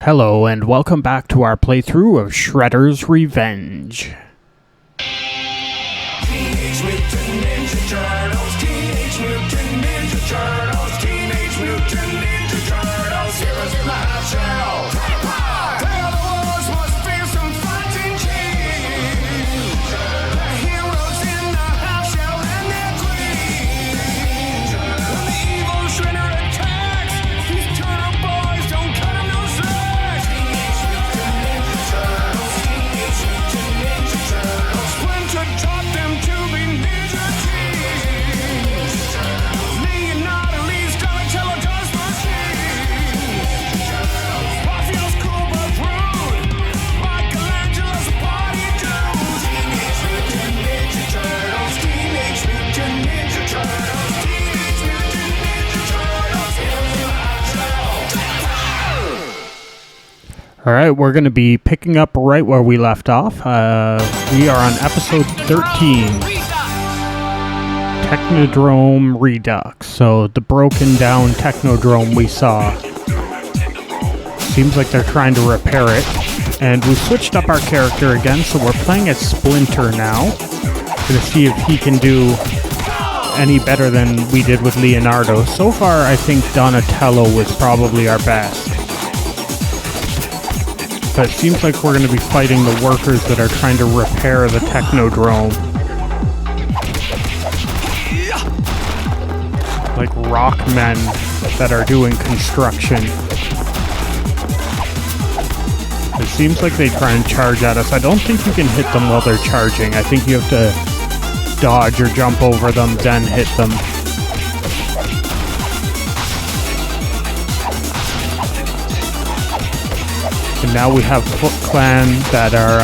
Hello and welcome back to our playthrough of Shredder's Revenge. Teenage Mutant Ninja Turtles, Teenage Mutant Ninja Turtles, Teenage Mutant Ninja Turtles, heroes in the half shell. They are the world's most fearsome fighting team. The heroes in the half shell and their queen. When the evil Shredder attacks, these turtle boys don't cut him no slack. Teenage Mutant Ninja Turtles, Teenage Mutant Ninja Turtles. Splinter taught them to be ninja teens. Leonardo leads Donatello does machine. Raphael's cool but rude. Michelangelo's a party dude. Teenage Mutant Ninja Turtles, Teenage Mutant Ninja Turtles, Teenage Mutant Ninja Turtles, heroes in the half shell. Alright, we're going to be picking up right where we left off. We are on episode 13, Technodrome Redux. So the broken down Technodrome we saw. Seems like they're trying to repair it. And we switched up our character again, so we're playing as Splinter now. Gonna see if he can do any better than we did with Leonardo. So far, I think Donatello was probably our best. But it seems like we're going to be fighting the workers that are trying to repair the Technodrome. Like rock men that are doing construction. It seems like they try and charge at us. I don't think you can hit them while they're charging. I think you have to dodge or jump over them, then hit them. And now we have Foot Clan that are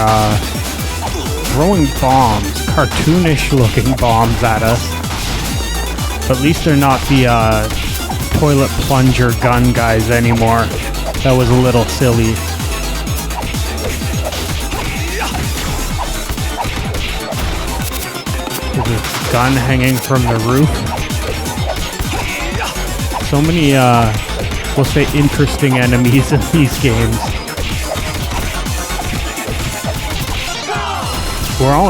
throwing bombs, cartoonish looking bombs at us. But at least they're not the toilet plunger gun guys anymore. That was a little silly. There's a gun hanging from the roof. So many, we'll say, interesting enemies in these games.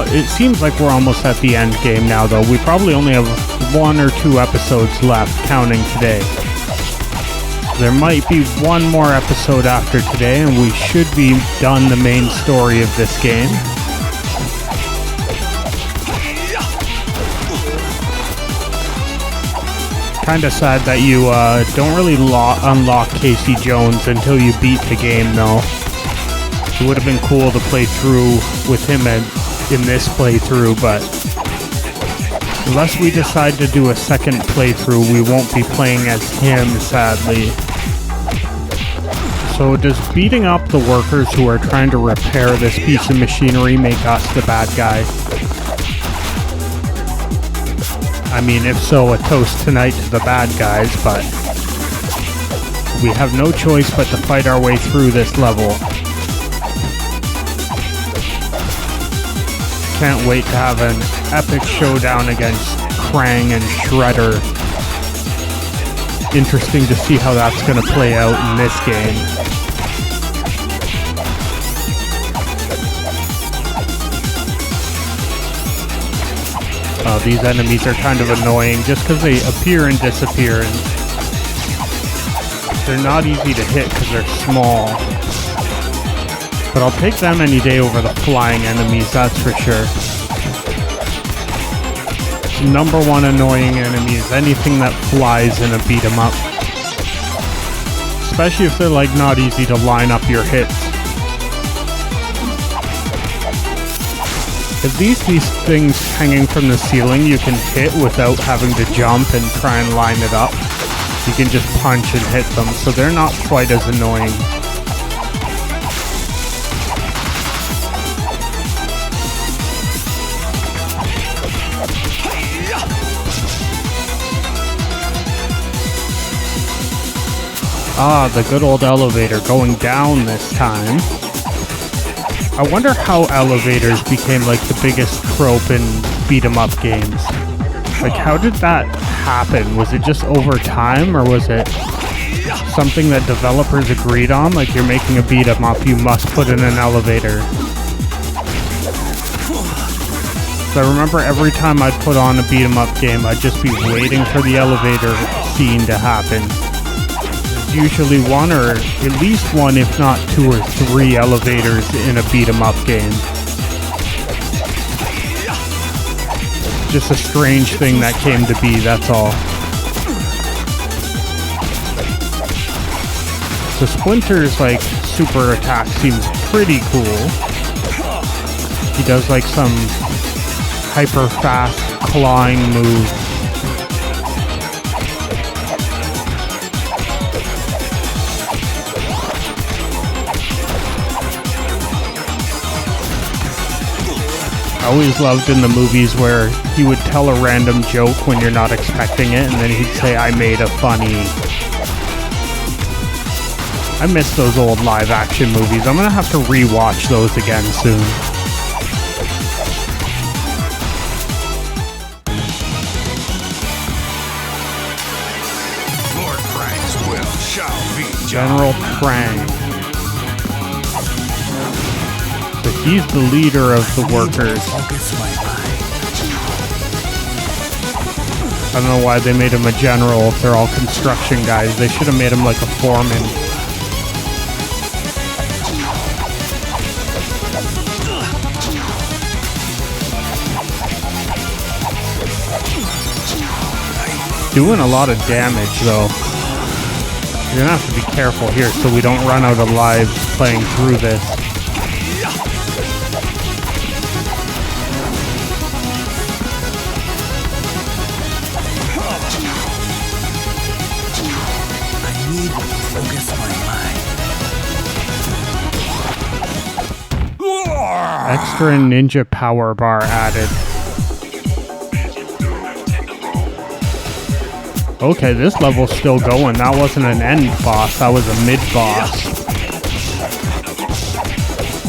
It seems like we're almost at the end game now, though. We probably only have 1 or 2 episodes left, counting today. There might be one more episode after today, and we should be done the main story of this game. Kinda sad that you don't really unlock Casey Jones until you beat the game, though. It would have been cool to play through with him in this playthrough, but unless we decide to do a second playthrough, we won't be playing as him, sadly. So does beating up the workers who are trying to repair this piece of machinery make us the bad guy? I mean, if so, a toast tonight to the bad guys, but we have no choice but to fight our way through this level. Can't wait to have an epic showdown against Krang and Shredder. Interesting to see how that's going to play out in this game. These enemies are kind of annoying just because they appear and disappear, and they're not easy to hit because they're small. But I'll take them any day over the flying enemies, that's for sure. Number one annoying enemy is anything that flies in a beat 'em up. Especially if they're like not easy to line up your hits. If these things hanging from the ceiling you can hit without having to jump and try and line it up, you can just punch and hit them, so they're not quite as annoying. Ah, the good old elevator going down this time. I wonder how elevators became like the biggest trope in beat-em-up games. Like, how did that happen? Was it just over time, or was it something that developers agreed on, like you're making a beat 'em up, you must put in an elevator. So I remember every time I'd put on a beat 'em up game, I'd just be waiting for the elevator scene to happen. There's usually one or at least one, if not two or three elevators in a beat 'em up game. Just a strange thing that came to be, that's all. So Splinter's like super attack seems pretty cool. He does like some hyper fast clawing move. I always loved in the movies where he would tell a random joke when you're not expecting it, and then he'd say, "I made a funny." I miss those old live action movies. I'm gonna have to rewatch those again soon. Lord Frank's will shall be General Prang. So he's the leader of the workers. I don't know why they made him a general if they're all construction guys. They should have made him like a foreman. Doing a lot of damage though. You're gonna have to be careful here so we don't run out of lives playing through this. I need to focus my mind. Extra ninja power bar added. Okay, this level's still going. That wasn't an end boss, that was a mid boss.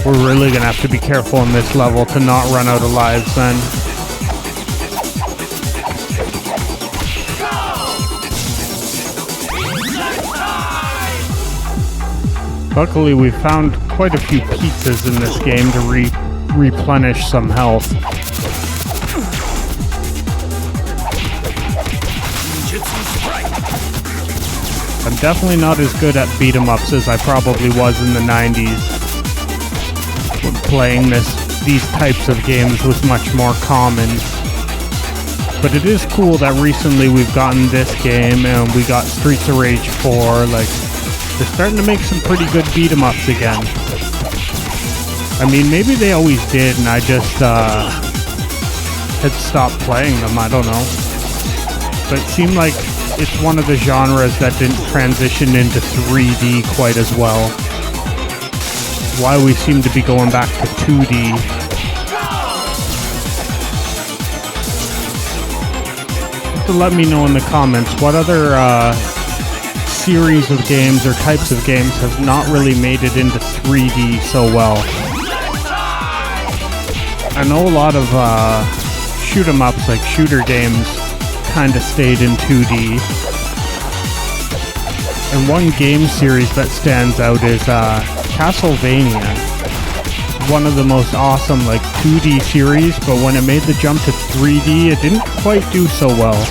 We're really gonna have to be careful in this level to not run out of lives then. Luckily, we found quite a few pizzas in this game to replenish some health. I'm definitely not as good at beat 'em ups as I probably was in the 90s. When playing these types of games was much more common. But it is cool that recently we've gotten this game and we got Streets of Rage 4. Like, they're starting to make some pretty good beat 'em ups again. I mean, maybe they always did and I just had stopped playing them, I don't know. But it seemed like it's one of the genres that didn't transition into 3D quite as well. Why we seem to be going back to 2D. So let me know in the comments what other series of games or types of games have not really made it into 3D so well. I know a lot of shoot 'em ups, like shooter games, kind of stayed in 2D. And one game series that stands out is Castlevania. One of the most awesome like 2D series, but when it made the jump to 3D, it didn't quite do so well.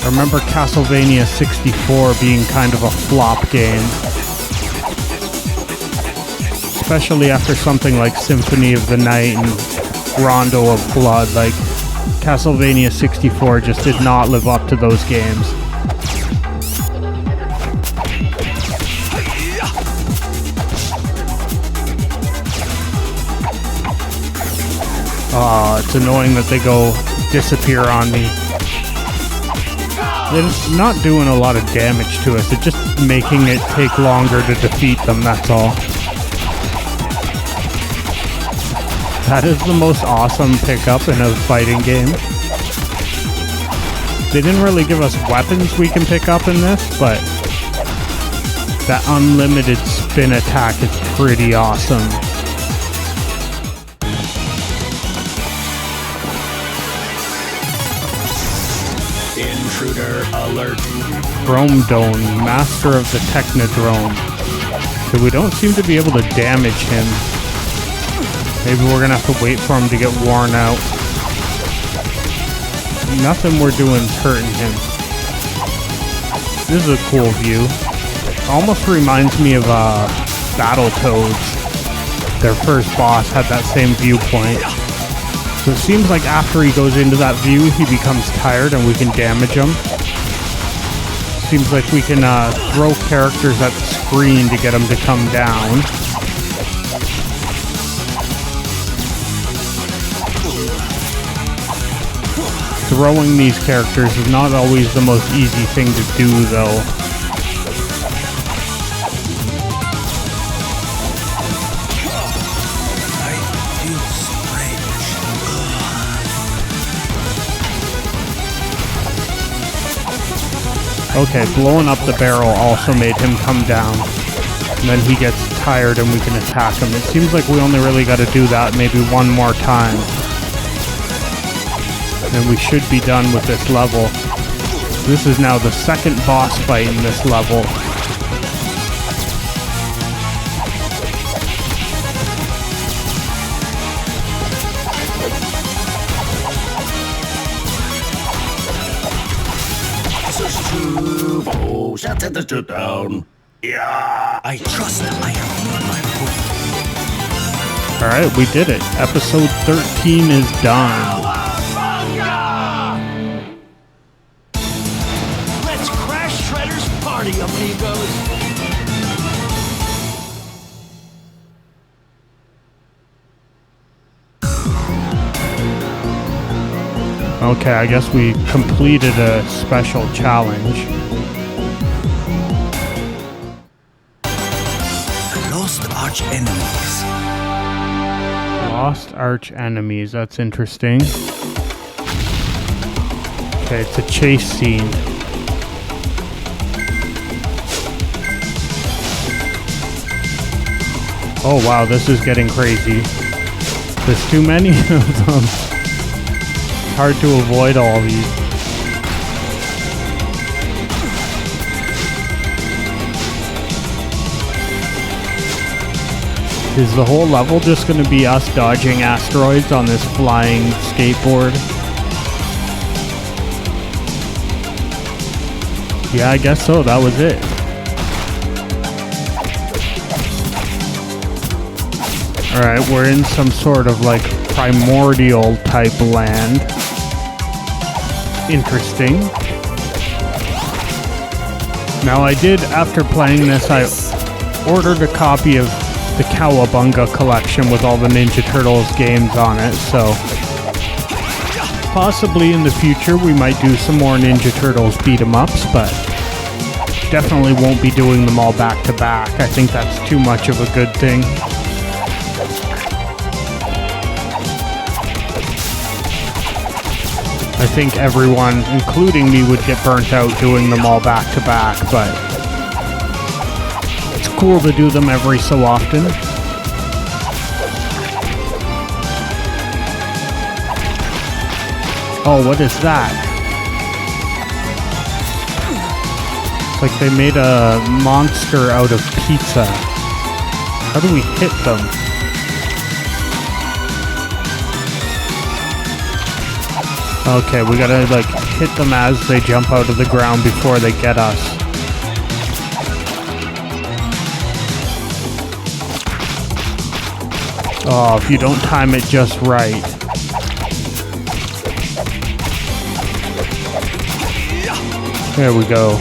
I remember Castlevania 64 being kind of a flop game. Especially after something like Symphony of the Night and Rondo of Blood, like Castlevania 64 just did not live up to those games. It's annoying that they go disappear on me. They're not doing a lot of damage to us, it's just making it take longer to defeat them, that's all. That is the most awesome pickup in a fighting game. They didn't really give us weapons we can pick up in this, but that unlimited spin attack is pretty awesome. Intruder alert. Dromedone, master of the Technodrome. So we don't seem to be able to damage him. Maybe we're gonna have to wait for him to get worn out. Nothing we're doing is hurting him. This is a cool view. Almost reminds me of Battletoads. Their first boss had that same viewpoint. So it seems like after he goes into that view, he becomes tired and we can damage him. Seems like we can throw characters at the screen to get them to come down. Throwing these characters is not always the most easy thing to do, though. I feel strange. Okay, blowing up the barrel also made him come down. And then he gets tired and we can attack him. It seems like we only really got to do that maybe one more time. And we should be done with this level. This is now the second boss fight in this level. Shut the shit down. Yeah. I trust I have made my point. Alright, we did it. Episode 13 is done. Let's crash Shredder's party, amigos. Okay, I guess we completed a special challenge. Lost archenemies. Lost archenemies, that's interesting. Okay, it's a chase scene. Oh wow, this is getting crazy. There's too many of them. It's hard to avoid all these. Is the whole level just going to be us dodging asteroids on this flying skateboard? Yeah, I guess so. That was it. Alright, we're in some sort of like primordial type land. Interesting. Now I did, after playing this, I ordered a copy of the Cowabunga collection with all the Ninja Turtles games on it, so possibly in the future we might do some more Ninja Turtles beat-em-ups, but definitely won't be doing them all back to back. I think that's too much of a good thing. I think everyone, including me, would get burnt out doing them all back to back, but it's cool to do them every so often. Oh, what is that? It's like they made a monster out of pizza. How do we hit them? Okay, we gotta like hit them as they jump out of the ground before they get us. Oh, if you don't time it just right. There we go.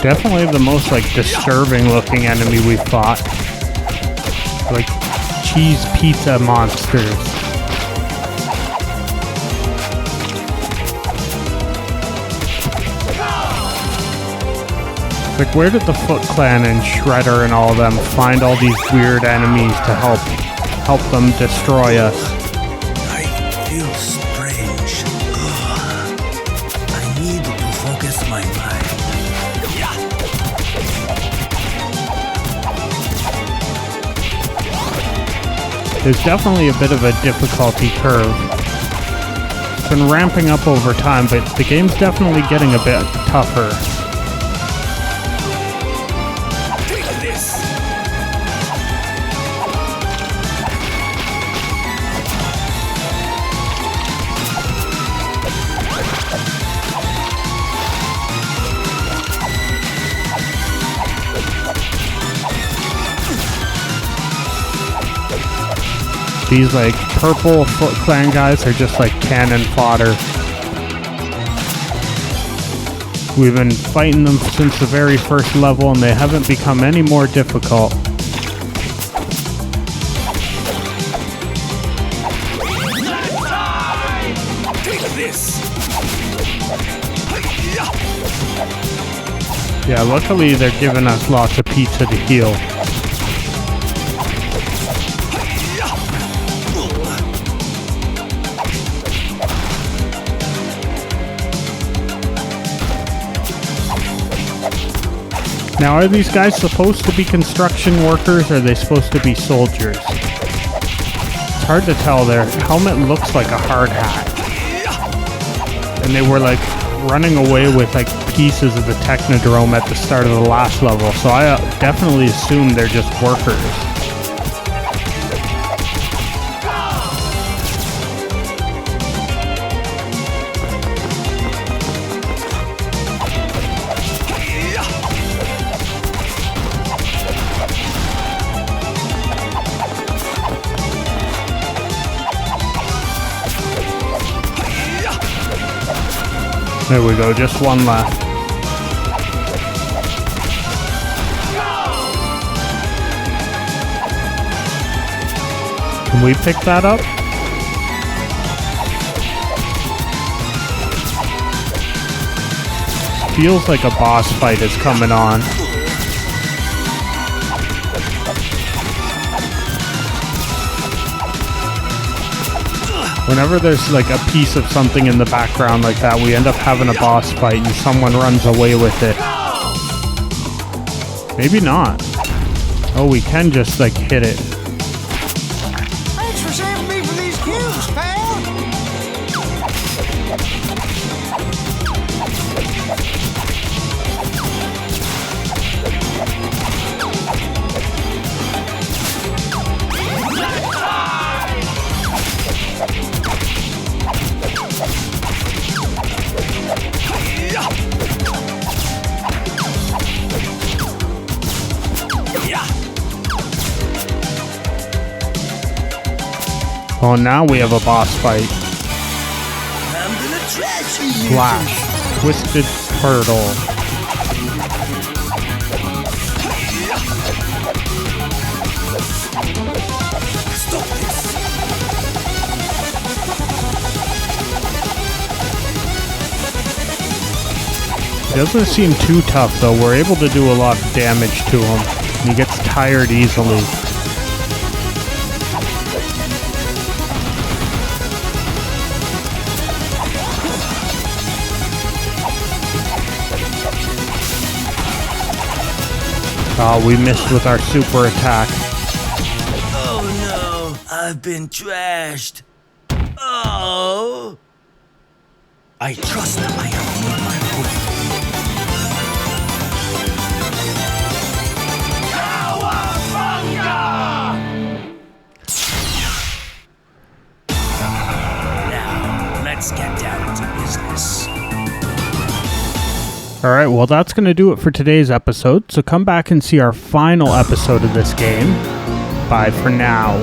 Definitely the most like disturbing looking enemy we fought. Like cheese pizza monsters. Like where did the Foot Clan and Shredder and all of them find all these weird enemies to help help them destroy us. I feel strange. Ugh. I need to focus my mind. There's definitely a bit of a difficulty curve. It's been ramping up over time, but the game's definitely getting a bit tougher. Take this! These like purple Foot Clan guys are just like cannon fodder. We've been fighting them since the very first level and they haven't become any more difficult. Take this! Yeah, luckily they're giving us lots of pizza to heal. Now, are these guys supposed to be construction workers or are they supposed to be soldiers? It's hard to tell. Their helmet looks like a hard hat. And they were like running away with like pieces of the Technodrome at the start of the last level, so I definitely assume they're just workers. There we go, just one left. Can we pick that up? Feels like a boss fight is coming on. Whenever there's like a piece of something in the background like that, we end up having a boss fight and someone runs away with it. Maybe not. Oh, we can just like hit it. Thanks for saving me from these cubes, pal! Oh, now we have a boss fight. I'm gonna trash you. Flash. Twisted Turtle. Stop this. It doesn't seem too tough though. We're able to do a lot of damage to him. He gets tired easily. We missed with our super attack. Oh no, I've been trashed. Oh. I trust I have made my Now, let's get down to business. Alright, well that's going to do it for today's episode, so come back and see our final episode of this game. Bye for now.